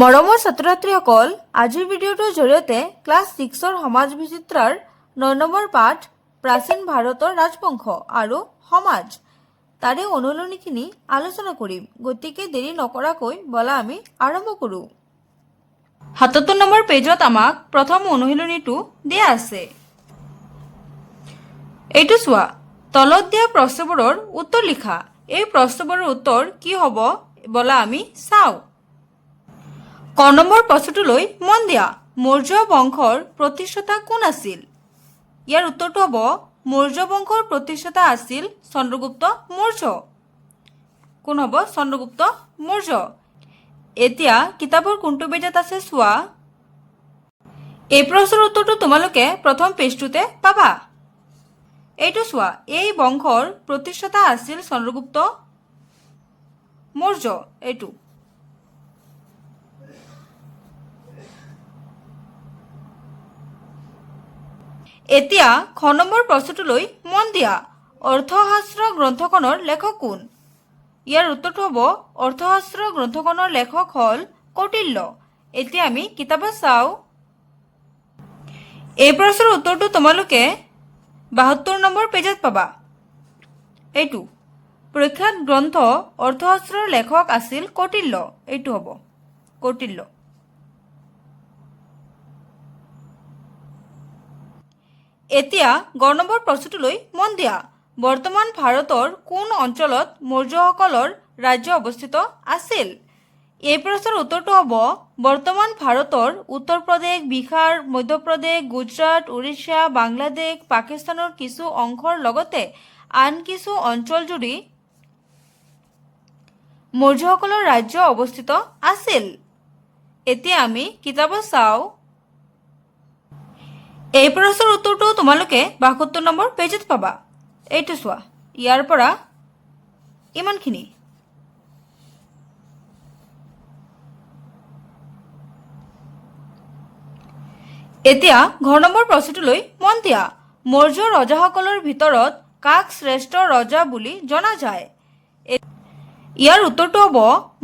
মৰমৰ ছাত্ৰ ছাত্ৰীসকল, আজিৰ ভিডিঅ'টোৰ জৰিয়তে ক্লাছ 6ৰ সমাজ বিচিত্ৰাৰ 9 নম্বৰ পাঠ প্ৰাচীন ভাৰতৰ ৰাজবংশ আৰু সমাজ তাৰে অনুশীলনীখিনি আলোচনা কৰিম। গতিকে দেৰি নকৰাকৈ বলা আমি আৰম্ভ কৰোঁ। 77 নম্বৰ পেজত আমাক প্ৰথম অনুশীলনীটো দিয়া আছে। এইটো চোৱা, তলত দিয়া প্ৰশ্নবোৰৰ উত্তৰ লিখা। এই প্ৰশ্নবোৰৰ উত্তৰ কি হ'ব বলা আমি চাওঁ। ক নম্বৰ প্ৰশ্নটোলৈ মন দিয়া। মৌৰ্য বংশৰ প্ৰতিষ্ঠাতা কোন আছিল? ইয়াৰ উত্তৰটো হ'ব মৌৰ্য বংশৰ প্ৰতিষ্ঠাতা আছিল চন্দ্ৰগুপ্ত মৌৰ্য। কোন হ'ব? চন্দ্ৰগুপ্ত মৌৰ্য। এতিয়া কিতাপৰ কোনটো পেজত আছে চোৱা। এই প্ৰশ্নৰ উত্তৰটো তোমালোকে প্ৰথম পেজটোতে পাবা। এইটো চোৱা, এই বংশৰ প্ৰতিষ্ঠাতা আছিল চন্দ্ৰগুপ্ত মৌৰ্য। এইটো এতিয়া খ নম্বৰ প্ৰশ্নটোলৈ মন দিয়া। অৰ্থশাস্ত্ৰ গ্ৰন্থখনৰ লেখক কোন? ইয়াৰ উত্তৰটো হ'ব অৰ্থশাস্ত্ৰ গ্ৰন্থখনৰ লেখক হ'ল কৌটিল্য। এতিয়া আমি কিতাপত চাওঁ। এই প্ৰশ্নৰ উত্তৰটো তোমালোকে 72 নম্বৰ পেজত পাবা। এইটো প্ৰখ্যাত গ্ৰন্থ অৰ্থশাস্ত্ৰৰ লেখক আছিল কৌটিল্য। এইটো হ'ব কৌটিল্য। এতিয়া গ নম্বৰ প্ৰশ্নটোলৈ মন দিয়া। বৰ্তমান ভাৰতৰ কোন অঞ্চলত মৌৰ্যসকলৰ ৰাজ্য অৱস্থিত আছিল? এই প্ৰশ্নৰ উত্তৰটো হ'ব বৰ্তমান ভাৰতৰ উত্তৰ প্ৰদেশ, বিহাৰ, মধ্যপ্ৰদেশ, গুজৰাট, উৰিষ্যা, বাংলাদেশ, পাকিস্তানৰ কিছু অংশৰ লগতে আন কিছু অঞ্চল জুৰি মৌৰ্যসকলৰ ৰাজ্য অৱস্থিত আছিল। এতিয়া আমি কিতাপত চাওঁ। এই প্ৰশ্নৰ উত্তৰটো তোমালোকে 72 নম্বৰ পেজত পাবা। এইটো চোৱা, ইয়াৰ পৰা ইমানখিনি। এতিয়া ঘ নম্বৰ প্ৰশ্নটোলৈ মন দিয়া। মৌৰ্য ৰজাসকলৰ ভিতৰত কাক শ্ৰেষ্ঠ ৰজা বুলি জনা যায়? ইয়াৰ উত্তৰটো হ'ব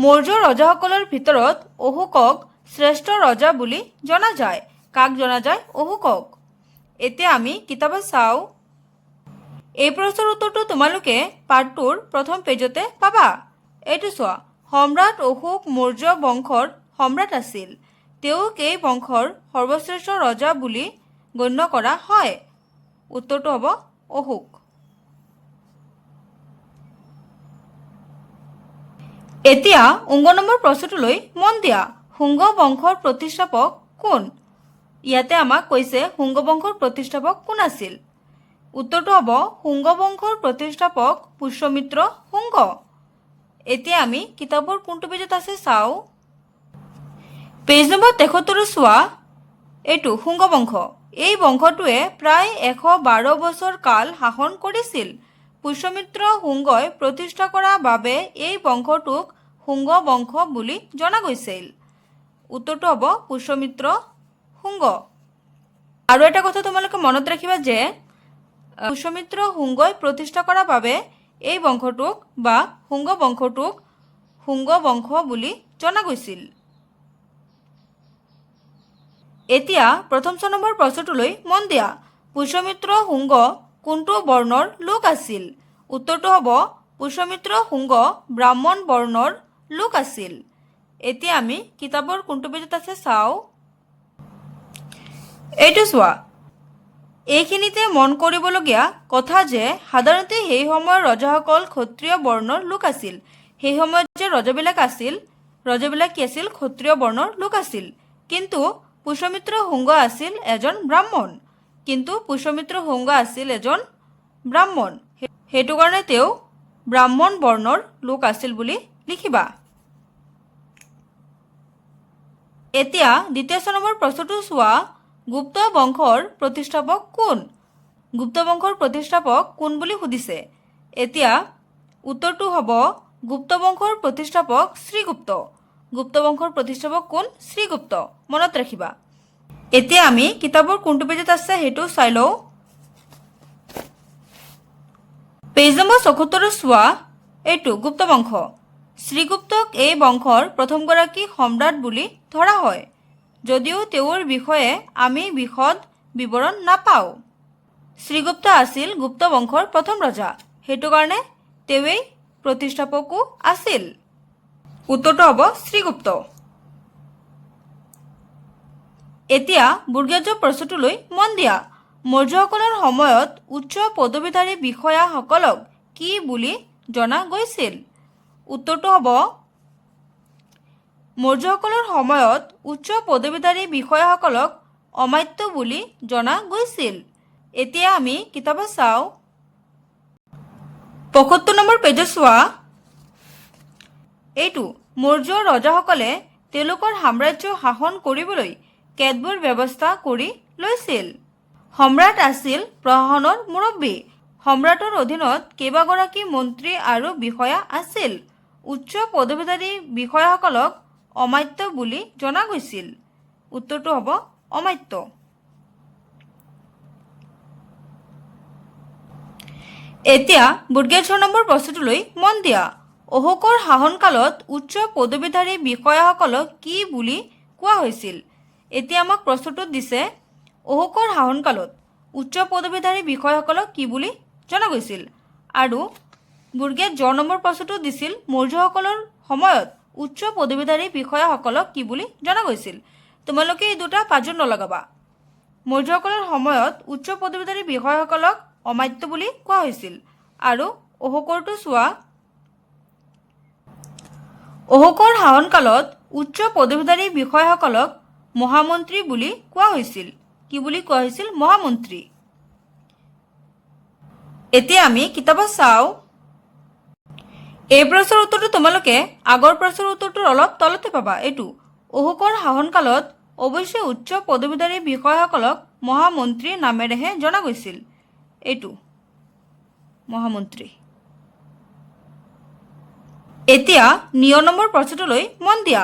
মৌৰ্য ৰজাসকলৰ ভিতৰত অশোকক শ্ৰেষ্ঠ ৰজা বুলি জনা যায়। কাক জনা যায়? অশোকক। এতিয়া আমি কিতাপত চাওঁ। এই প্ৰশ্নৰ উত্তৰটো তোমালোকে পাঠটোৰ প্ৰথম পেজতে পাবা। এইটো চোৱা, সম্ৰাট অশোক মৌৰ্য বংশৰ সম্ৰাট আছিল। তেওঁক এই বংশৰ সৰ্বশ্ৰেষ্ঠ ৰজা বুলি গণ্য কৰা হয়। উত্তৰটো হ'ব অশোক। এতিয়া উঙ্গ নম্বৰ প্ৰশ্নটোলৈ মন দিয়া। শুঙ্গ বংশৰ প্ৰতিষ্ঠাপক কোন? ইয়াতে আমাক কৈছে শুঙ্গ বংশৰ প্ৰতিষ্ঠাপক কোন আছিল? উত্তৰটো হ'ব শুঙ্গ বংশৰ প্ৰতিষ্ঠাপক পুষ্যমিত্ৰ শুঙ্গ। এতিয়া আমি কিতাপৰ কোনটো পেজত আছে চাওঁ। পেজ নম্বৰ 73 চোৱা। এইটো শুঙ্গ বংশ। এই বংশটোৱে প্ৰায় 112 বছৰ কাল শাসন কৰিছিল। পুষ্যমিত্ৰ শুঙ্গই প্ৰতিষ্ঠা কৰা বাবে এই বংশটোক শুঙ্গ বংশ বুলি জনা গৈছিল। উত্তৰটো হ'ব পুষ্যমিত্ৰ শুঙ্গ। আৰু এটা কথা তোমালোকে মনত ৰাখিবা যে পুষ্যমিত্ৰ শুঙ্গই প্ৰতিষ্ঠা কৰা বাবে এই বংশটোক বা শুঙ্গ বংশটোক শুঙ্গ বংশ বুলি জনা গৈছিল। এতিয়া প্ৰথম 6 নম্বৰ প্ৰশ্নটোলৈ মন দিয়া। পুষ্যমিত্ৰ শুঙ্গ কোনটো বৰ্ণৰ লোক আছিল? উত্তৰটো হ'ব পুষ্যমিত্ৰ শুঙ্গ ব্ৰাহ্মণ বৰ্ণৰ লোক আছিল। এতিয়া আমি কিতাপৰ কোনটো পেজত আছে চাওঁ। এইটো চোৱা, এইখিনিতে মন কৰিবলগীয়া কথা যে সাধাৰণতে সেই সময়ৰ ৰজাসকল ক্ষত্ৰিয় বৰ্ণৰ লোক আছিল। সেই সময়ত যে ৰজাবিলাক কি আছিল? ক্ষত্ৰিয় বৰ্ণৰ লোক আছিল। কিন্তু পুষ্যমিত্ৰ শুঙ্গ আছিল এজন ব্ৰাহ্মণ। সেইটো কাৰণে তেওঁ ব্ৰাহ্মণ বৰ্ণৰ লোক আছিল বুলি লিখিবা। এতিয়া দ্বিতীয় 6 নম্বৰ প্ৰশ্নটো চোৱা। গুপ্ত বংশৰ প্ৰতিষ্ঠাপক কোন? গুপ্ত বংশৰ প্ৰতিষ্ঠাপক কোন বুলি সুধিছে। এতিয়া উত্তৰটো হ'ব গুপ্ত বংশৰ প্ৰতিষ্ঠাপক শ্ৰীগুপ্ত। গুপ্ত বংশৰ প্ৰতিষ্ঠাপক কোন? শ্ৰীগুপ্ত। মনত ৰাখিবা। এতিয়া আমি কিতাপৰ কোনটো পেজত আছে সেইটো চাই লওঁ। পেজ নম্বৰ 74 চোৱা। এইটো গুপ্ত বংশ। শ্ৰীগুপ্তক এই বংশৰ প্ৰথমগৰাকী সম্ৰাট বুলি ধৰা হয়, যদিও তেওঁৰ বিষয়ে আমি বিশদ বিৱৰণ নাপাওঁ। শ্ৰীগুপ্ত আছিল গুপ্ত বংশৰ প্ৰথম ৰজা, সেইটো কাৰণে তেওঁৱেই প্ৰতিষ্ঠাপকো আছিল। উত্তৰটো হ'ব শ্ৰীগুপ্ত। এতিয়া বুৰ্গেজৰ প্ৰশ্নটোলৈ মন দিয়া। মৌৰ্যসকলৰ সময়ত উচ্চ পদবীধাৰী বিষয়াসকলক কি বুলি জনা গৈছিল? উত্তৰটো হ'ব মৌৰ্যসকলৰ সময়ত উচ্চ পদবীধাৰী বিষয়াসকলক অমাত্য বুলি জনা গৈছিল। এতিয়া আমি কিতাপত চাওঁ। ৭৫ নম্বৰ পেজত চোৱা। এইটো মৌৰ্য ৰজাসকলে তেওঁলোকৰ সাম্ৰাজ্য শাসন কৰিবলৈ কেতবোৰ ব্যৱস্থা কৰি লৈছিল। সম্ৰাট আছিল প্ৰশাসনৰ মুৰব্বী। সম্ৰাটৰ অধীনত কেইবাগৰাকী মন্ত্ৰী আৰু বিষয়া আছিল। উচ্চ পদবীধাৰী বিষয়াসকলক অমাত্য বুলি জনা গৈছিল। উত্তৰটো হ'ব অমাত্য। এতিয়া বুৰ্গেজ ৬ নম্বৰ প্ৰশ্নটোলৈ মন দিয়া। অশোকৰ শাসনকালত উচ্চ পদবীধাৰী বিষয়াসকলক কি বুলি কোৱা হৈছিল? এতিয়া আমাক প্ৰশ্নটোত দিছে অশোকৰ শাসনকালত উচ্চ পদবীধাৰী বিষয়াসকলক কি বুলি জনা গৈছিল, আৰু বুৰ্গেজ ১০ নম্বৰ প্ৰশ্নটোত দিছিল মৌৰ্যসকলৰ সময়ত উচ্চ পদবীধাৰী বিষয়াসকলক কি বুলি জনা গৈছিল। তোমালোকে এই দুটা পাজত নলগাবা। মৌৰ্যসকলৰ সময়ত উচ্চ পদবীধাৰী বিষয়াসকলক অমাত্য বুলি কোৱা হৈছিল, আৰু অশোকৰটো চোৱা। অশোকৰ শাসনকালত উচ্চ পদবীধাৰী বিষয়াসকলক মহামন্ত্ৰী বুলি কোৱা হৈছিল। কি বুলি কোৱা হৈছিল? মহামন্ত্ৰী। এতিয়া আমি কিতাপত চাওঁ। এই প্ৰশ্নৰ উত্তৰটো তোমালোকে আগৰ প্ৰশ্নৰ উত্তৰটোৰ অলপ তলতে পাবা। এইটো অশোকৰ শাসনকালত অৱশ্যে উচ্চ পদবীধাৰী বিষয়াসকলক মহামন্ত্ৰী নামেৰেহে জনা গৈছিল। এইটো মহামন্ত্ৰী। এতিয়া ৯ নম্বৰ প্ৰশ্নটোলৈ মন দিয়া।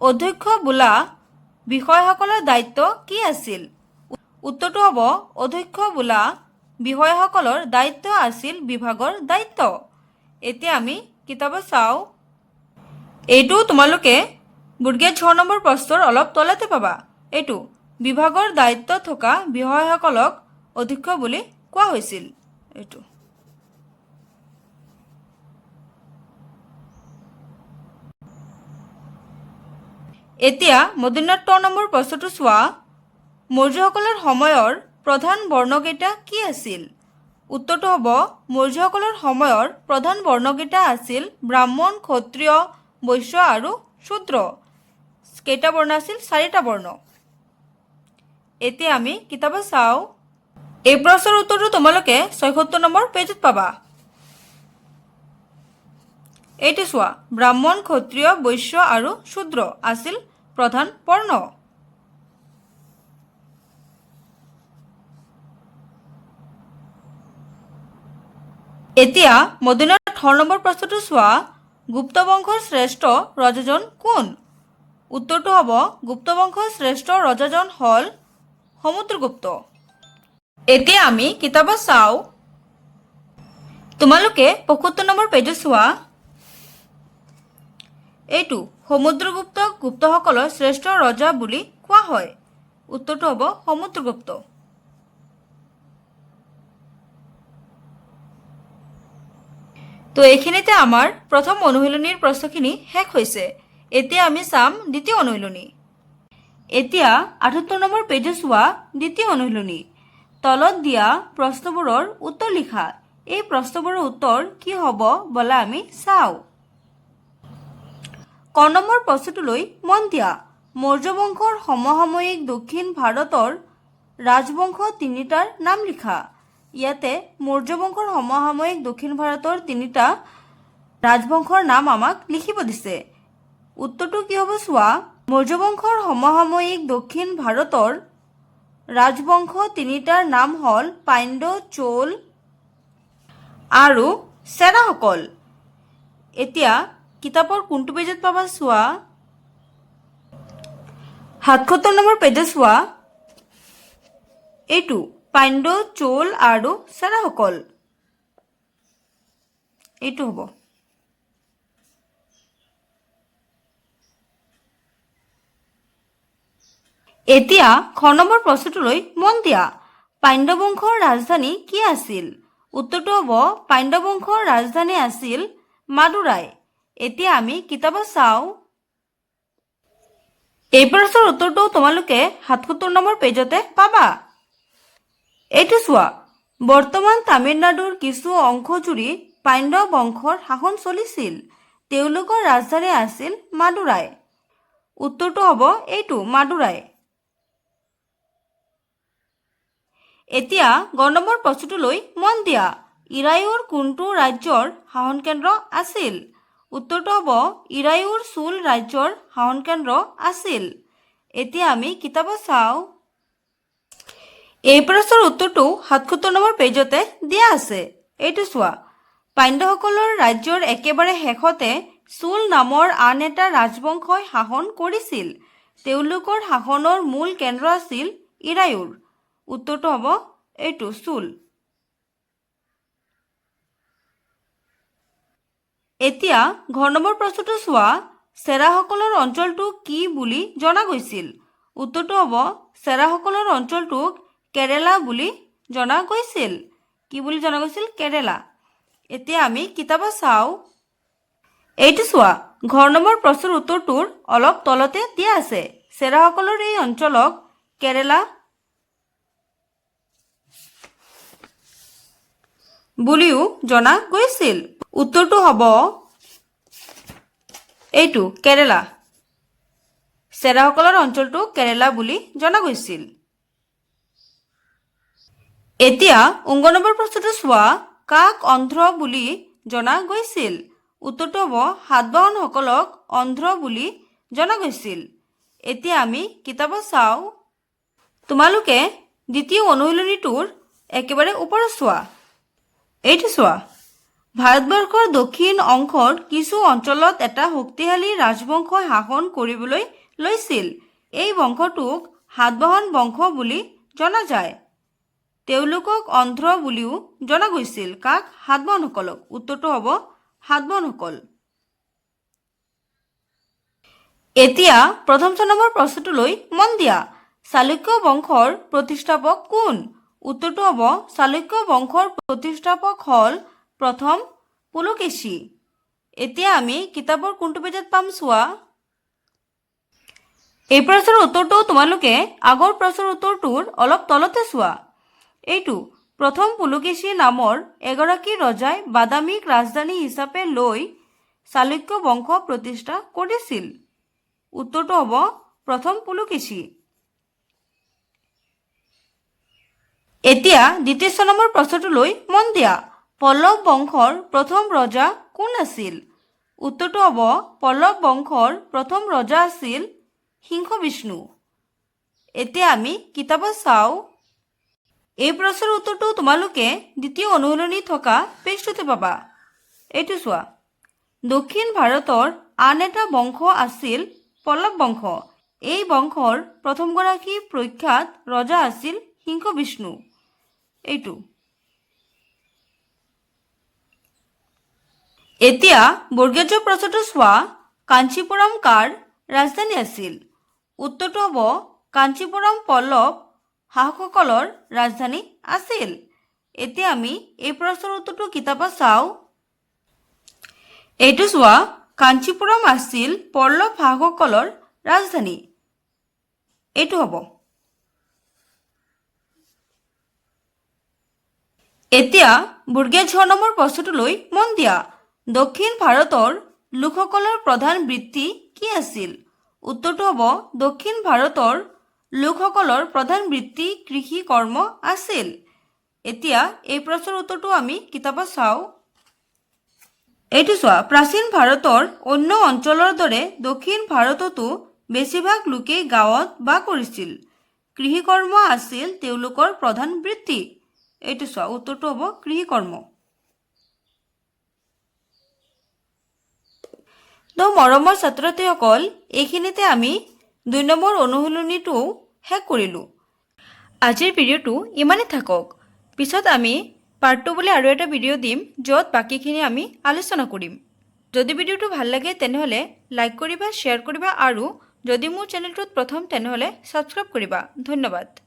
অধ্যক্ষ বোলা বিষয়াসকলৰ দায়িত্ব কি আছিল? উত্তৰটো হ'ব অধ্যক্ষ বোলা বিষয়াসকলৰ দায়িত্ব আছিল বিভাগৰ দায়িত্ব। এতিয়া আমি কিতাপত চাওঁ। এইটো তোমালোকে বুৰ্গেজ ৬ নম্বৰ প্ৰশ্নৰ অলপ তলতে পাবা। এইটো বিভাগৰ দায়িত্ব থকা বিষয়াসকলক অধ্যক্ষ বুলি কোৱা হৈছিল। এইটো এতিয়া মধ্যনাত নম্বৰ প্ৰশ্নটো চোৱা। মৌৰ্যসকলৰ সময়ৰ প্ৰধান বৰ্ণকেইটা কি আছিল? উত্তৰটো হ'ব মৌৰ্যসকলৰ সময়ৰ প্ৰধান বৰ্ণকেইটা আছিল ব্ৰাহ্মণ, ক্ষত্ৰিয়, বৈশ্য আৰু শূদ্ৰ। কেইটা বৰ্ণ আছিল? ৪টা বৰ্ণ। এতিয়া আমি কিতাপত চাওঁ। এই প্ৰশ্নৰ উত্তৰটো তোমালোকে ৭৬ নম্বৰ পেজত পাবা। এইটো চোৱা। ব্ৰাহ্মণ, ক্ষত্ৰিয়, বৈশ্য আৰু শূদ্ৰ আছিল প্ৰধান বৰ্ণ। এতিয়া মধ্যনাত ৮ নম্বৰ প্ৰশ্নটো চোৱা। গুপ্ত বংশৰ শ্ৰেষ্ঠ ৰজাজন কোন? উত্তৰটো হ'ব গুপ্ত বংশৰ শ্ৰেষ্ঠ ৰজাজন হ'ল সমুদ্ৰগুপ্ত। এতিয়া আমি কিতাপত চাওঁ। তোমালোকে ৭৫ নম্বৰ পেজত চোৱা। এইটো সমুদ্ৰগুপ্তক গুপ্তসকলৰ শ্ৰেষ্ঠ ৰজা বুলি কোৱা হয়। উত্তৰটো হ'ব সমুদ্ৰগুপ্ত। তো এইখিনিতে আমাৰ প্ৰথম অনুশীলনীৰ প্ৰশ্নখিনি শেষ হৈছে। এতিয়া আমি চাম দ্বিতীয় অনুশীলনী। এতিয়া ৭৮ নম্বৰ পেজত চোৱা দ্বিতীয় অনুশীলনী। তলত দিয়া প্ৰশ্নবোৰৰ উত্তৰ লিখা। এই প্ৰশ্নবোৰৰ উত্তৰ কি হ'ব বলা আমি চাওঁ। ক নম্বৰ প্ৰশ্নটোলৈ মন দিয়া। মৌৰ্য বংশৰ সমসাময়িক দক্ষিণ ভাৰতৰ ৰাজবংশ তিনিটাৰ নাম লিখা। ইয়াতে মৌৰ্য বংশৰ সমসাময়িক দক্ষিণ ভাৰতৰ তিনিটা ৰাজবংশৰ নাম আমাক লিখিব দিছে। উত্তৰটো কি হ'ব চোৱা। মৌৰ্য বংশৰ সমসাময়িক দক্ষিণ ভাৰতৰ ৰাজবংশ তিনিটাৰ নাম হ'ল পাণ্ড্য, চোল আৰু চেৰাসকল। এতিয়া কিতাপৰ কোনটো পেজত পাবা চোৱা। ৭৭ নম্বৰ পেজত চোৱা। এইটো পাণ্ড্য, চোল আৰু চেৰাসকল। এইটো হ'ব। এতিয়া খ নম্বৰ প্ৰশ্নটোলৈ মন দিয়া। পাণ্ড্য বংশৰ ৰাজধানী কি আছিল? উত্তৰটো হ'ব পাণ্ড্য বংশৰ ৰাজধানী আছিল মাদুৰাই। এতিয়া আমি কিতাপত চাওঁ। এই প্ৰশ্নৰ উত্তৰটো তোমালোকে ৭৭ নম্বৰ পেজতে পাবা। এইটো চোৱা, বৰ্তমান তামিলনাডুৰ কিছু অংশ জুৰি পাণ্ড্য বংশৰ শাসন চলিছিল। তেওঁলোকৰ ৰাজধানী আছিল মাদুৰাই। উত্তৰটো হ'ব এইটো মাদুৰাই। এতিয়া গ নম্বৰ প্ৰশ্নটোলৈ মন দিয়া। ইৰায়ুৰ কোনটো ৰাজ্যৰ শাসন কেন্দ্ৰ আছিল? উত্তৰটো হ'ব ইৰায়ুৰ চোল ৰাজ্যৰ শাসন কেন্দ্ৰ আছিল। এতিয়া আমি কিতাপত চাওঁ। এই প্ৰশ্নৰ উত্তৰটো ৭৭ নম্বৰ পেজতে দিয়া আছে। এইটো চোৱা, পাণ্ড্যসকলৰ ৰাজ্যৰ একেবাৰে শেষতে চোল নামৰ আন এটা ৰাজবংশই শাসন কৰিছিল। তেওঁলোকৰ শাসনৰ মূল কেন্দ্ৰ আছিল ইৰায়ুৰ। উত্তৰটো হ'ব এইটো চোল। এতিয়া ঘ নম্বৰ প্ৰশ্নটো চোৱা, চেৰাসকলৰ অঞ্চলটো কি বুলি জনা গৈছিল? উত্তৰটো হ'ব চেৰাসকলৰ অঞ্চলটোক কেৰেলা বুলি জনা গৈছিল। কি বুলি জনা গৈছিল? কেৰেলা। এতিয়া আমি কিতাপত চাওঁ। এইটো চোৱা, ঘ নম্বৰ প্ৰশ্নৰ উত্তৰটোৰ অলপ তলতে দিয়া আছে। চেৰাসকলৰ এই অঞ্চলক কেৰেলা বুলিও জনা গৈছিল। উত্তৰটো হ'ব এইটো কেৰেলা। চেৰাসকলৰ অঞ্চলটো কেৰেলা বুলি জনা গৈছিল। এতিয়া ঙ নম্বৰ প্ৰশ্নটো চোৱা, কাক অন্ধ্ৰ বুলি জনা গৈছিল? উত্তৰটো হ'ব সাতবাহনসকলক অন্ধ্ৰ বুলি জনা গৈছিল। এতিয়া আমি কিতাপত চাওঁ। তোমালোকে দ্বিতীয় অনুশীলনীটোৰ একেবাৰে ওপৰত চোৱা। এইটো চোৱা, ভাৰতবৰ্ষৰ দক্ষিণ অংশৰ কিছু অঞ্চলত এটা শক্তিশালী ৰাজবংশই শাসন কৰিবলৈ লৈছিল। এই বংশটোক সাতবাহন বংশ বুলি জনা যায়। তেওঁলোকক অন্ধ্ৰ বুলিও জনা গৈছিল। কাক? সাতবাহনসকলক। উত্তৰটো হ'ব সাতবাহনসকল। এতিয়া প্ৰথম নম্বৰ প্ৰশ্নটোলৈ মন দিয়া। চালুক্য বংশৰ প্ৰতিষ্ঠাপক কোন? উত্তৰটো হ'ব চালুক্য বংশৰ প্ৰতিষ্ঠাপক হ'ল প্ৰথম পুলকেশী। এতিয়া আমি কিতাপৰ কোনটো পেজত পাম চোৱা। এই প্ৰশ্নৰ উত্তৰটো তোমালোকে আগৰ প্ৰশ্নৰ উত্তৰটোৰ অলপ তলতে চোৱা। এইটো প্ৰথম পুলকেশী নামৰ এগৰাকী ৰজাই বাদামীক ৰাজধানী হিচাপে লৈ চালুক্য বংশ প্ৰতিষ্ঠা কৰিছিল। উত্তৰটো হ'ব প্ৰথম পুলকেশী। এতিয়া দ্বিতীয় নম্বৰ প্ৰশ্নটোলৈ মন দিয়া। পল্লৱ বংশৰ প্ৰথম ৰজা কোন আছিল? উত্তৰটো হ'ব পল্লৱ বংশৰ প্ৰথম ৰজা আছিল সিংহবিষ্ণু। এতিয়া আমি কিতাপত চাওঁ। এই প্ৰশ্নৰ উত্তৰটো তোমালোকে দ্বিতীয় অনুশীলনী থকা পেজটোতে পাবা। এইটো চোৱা, দক্ষিণ ভাৰতৰ আন এটা বংশ আছিল পল্লৱ বংশ। এই বংশৰ প্ৰথমগৰাকী প্ৰখ্যাত ৰজা আছিল সিংহবিষ্ণু। এইটো এতিয়া বৰ্গীয় প্ৰশ্নটো চোৱা, কাঞ্চীপুৰম কাৰ ৰাজধানী আছিল? উত্তৰটো হ'ব কাঞ্চীপুৰম পল্লৱ শাসকসকলৰ ৰাজধানী আছিল। এতিয়া আমি এই প্ৰশ্নৰ উত্তৰটো কিতাপত চাওঁ। এইটো চোৱা, কাঞ্চীপুৰম আছিল পল্লৱ শাসকসকলৰ ৰাজধানী। এইটো হ'ব। এতিয়া বৰ্গীয় ঝ নম্বৰ প্ৰশ্নটোলৈ মন দিয়া। দক্ষিণ ভাৰতৰ লোকসকলৰ প্ৰধান বৃত্তি কি আছিল? উত্তৰটো হ'ব দক্ষিণ ভাৰতৰ লোকসকলৰ প্ৰধান বৃত্তি কৃষি কৰ্ম আছিল। এতিয়া এই প্ৰশ্নৰ উত্তৰটো আমি কিতাপত চাওঁ। এইটো চোৱা, প্ৰাচীন ভাৰতৰ অন্য অঞ্চলৰ দৰে দক্ষিণ ভাৰততো বেছিভাগ লোকেই গাঁৱত বাস কৰিছিল। কৃষি কৰ্ম আছিল তেওঁলোকৰ প্ৰধান বৃত্তি। এইটো চোৱা, উত্তৰটো হ'ব কৃষি কৰ্ম। তো মৰমৰ ছাত্ৰ ছাত্ৰীসকল, এইখিনিতে আমি ২ নম্বৰ অনুশীলনীটো শেষ কৰিলোঁ। আজিৰ ভিডিঅ'টো ইমানেই থাকক। পিছত আমি পাৰ্ট 2 বুলি আৰু এটা ভিডিঅ' দিম, য'ত বাকীখিনি আমি আলোচনা কৰিম। যদি ভিডিঅ'টো ভাল লাগে তেনেহ'লে লাইক কৰিবা, শ্বেয়াৰ কৰিবা আৰু যদি মোৰ চেনেলটোত প্ৰথম তেনেহ'লে ছাবস্ক্ৰাইব কৰিবা। ধন্যবাদ।